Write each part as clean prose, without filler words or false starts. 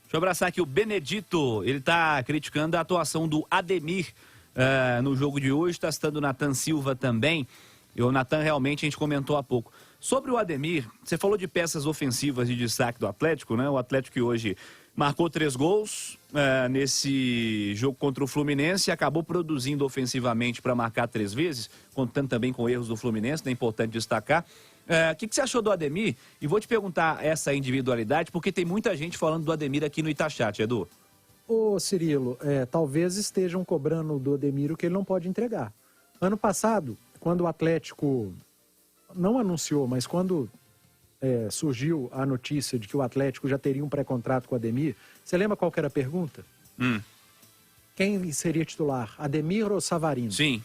Deixa eu abraçar aqui o Benedito, ele está criticando a atuação do Ademir no jogo de hoje, está citando o Nathan Silva também, e o Nathan realmente a gente comentou há pouco. Sobre o Ademir, você falou de peças ofensivas de destaque do Atlético, né? O Atlético que hoje marcou 3 gols nesse jogo contra o Fluminense e acabou produzindo ofensivamente para marcar 3 vezes, contando também com erros do Fluminense, é importante destacar. O que você achou do Ademir? E vou te perguntar essa individualidade, porque tem muita gente falando do Ademir aqui no Itachat, Edu. Ô Cirilo, talvez estejam cobrando do Ademir o que ele não pode entregar. Ano passado, quando o Atlético não anunciou, mas quando surgiu a notícia de que o Atlético já teria um pré-contrato com o Ademir, você lembra qual que era a pergunta? Quem seria titular, Ademir ou Savarino? Sim.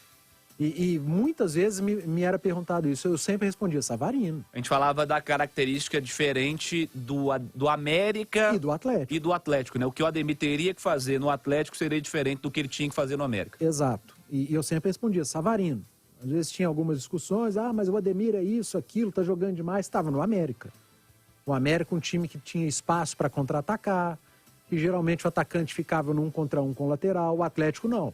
E muitas vezes me era perguntado isso, eu sempre respondia Savarino. A gente falava da característica diferente do América e do Atlético, né? O que o Ademir teria que fazer no Atlético seria diferente do que ele tinha que fazer no América. Exato. E eu sempre respondia Savarino. Às vezes tinha algumas discussões, mas o Ademir é isso, aquilo, tá jogando demais. Estava no América. O América, um time que tinha espaço para contra-atacar, que geralmente o atacante ficava no 1 contra 1 com o lateral. O Atlético não.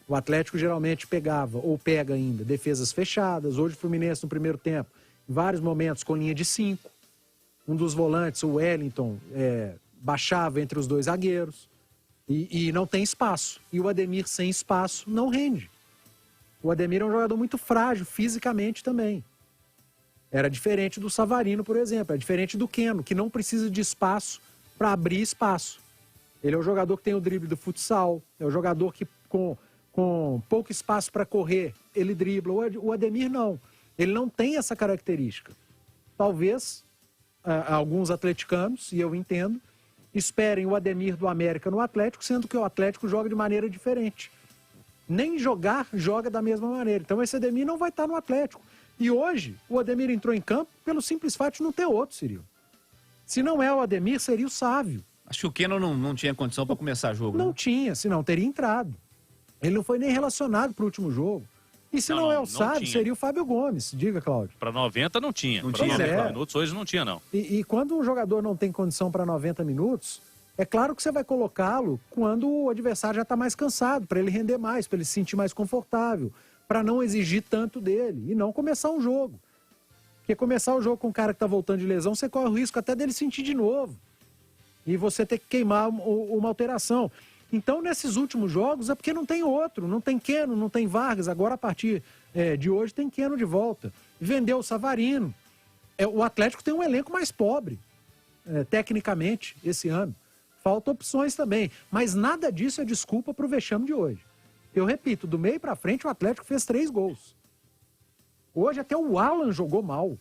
O Atlético geralmente pegava, ou pega ainda, defesas fechadas. Hoje o Fluminense no primeiro tempo, em vários momentos com linha de 5. Um dos volantes, o Wellington, baixava entre os 2 zagueiros. E não tem espaço. E o Ademir sem espaço não rende. O Ademir é um jogador muito frágil, fisicamente também. Era diferente do Savarino, por exemplo. É diferente do Keno, que não precisa de espaço para abrir espaço. Ele é um jogador que tem o drible do futsal. É um jogador que, com pouco espaço para correr, ele dribla. O Ademir não. Ele não tem essa característica. Talvez alguns atleticanos, e eu entendo, esperem o Ademir do América no Atlético, sendo que o Atlético joga de maneira diferente. Nem joga da mesma maneira. Então esse Ademir não vai estar no Atlético. E hoje, o Ademir entrou em campo pelo simples fato de não ter outro, Cirilo. Se não é o Ademir, seria o Sávio. Acho que o Keno não tinha condição para começar o jogo. Não tinha, senão teria entrado. Ele não foi nem relacionado para o último jogo. E se não é o Sávio, seria o Fábio Gomes. Diga, Cláudio. Para 90 não tinha. Não para tinha, 90 minutos hoje não tinha, não. E quando um jogador não tem condição para 90 minutos... É claro que você vai colocá-lo quando o adversário já está mais cansado, para ele render mais, para ele se sentir mais confortável, para não exigir tanto dele e não começar um jogo. Porque começar o jogo com um cara que está voltando de lesão, você corre o risco até dele sentir de novo. E você ter que queimar uma alteração. Então, nesses últimos jogos, é porque não tem outro, não tem Keno, não tem Vargas. Agora, a partir de hoje, tem Keno de volta. Vendeu o Savarino. O Atlético tem um elenco mais pobre, tecnicamente, esse ano. Falta opções também, mas nada disso é desculpa para o vexame de hoje. Eu repito, do meio para frente o Atlético fez 3 gols. Hoje até o Alan jogou mal.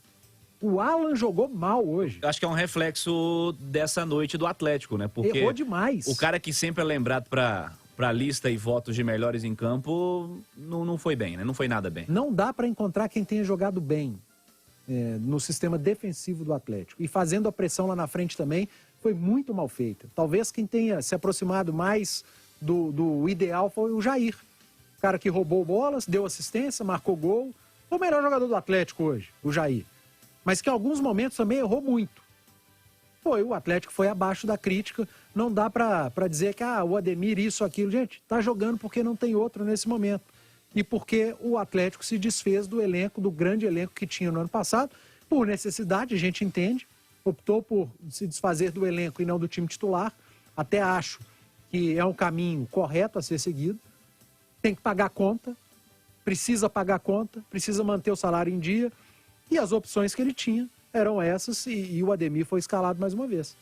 O Alan jogou mal hoje. Acho que é um reflexo dessa noite do Atlético, né? Porque errou demais. O cara que sempre é lembrado para lista e votos de melhores em campo não foi bem, né? Não foi nada bem. Não dá para encontrar quem tenha jogado bem no sistema defensivo do Atlético. E fazendo a pressão lá na frente também, foi muito mal feita. Talvez quem tenha se aproximado mais do ideal foi o Jair. O cara que roubou bolas, deu assistência, marcou gol. Foi o melhor jogador do Atlético hoje, o Jair. Mas que em alguns momentos também errou muito. O Atlético foi abaixo da crítica. Não dá para dizer que o Ademir isso, aquilo. Gente, tá jogando porque não tem outro nesse momento. E porque o Atlético se desfez do elenco, do grande elenco que tinha no ano passado. Por necessidade, a gente entende. Optou por se desfazer do elenco e não do time titular. Até acho que é um caminho correto a ser seguido. Tem que pagar a conta, precisa pagar a conta, precisa manter o salário em dia. E as opções que ele tinha eram essas e o Ademir foi escalado mais uma vez.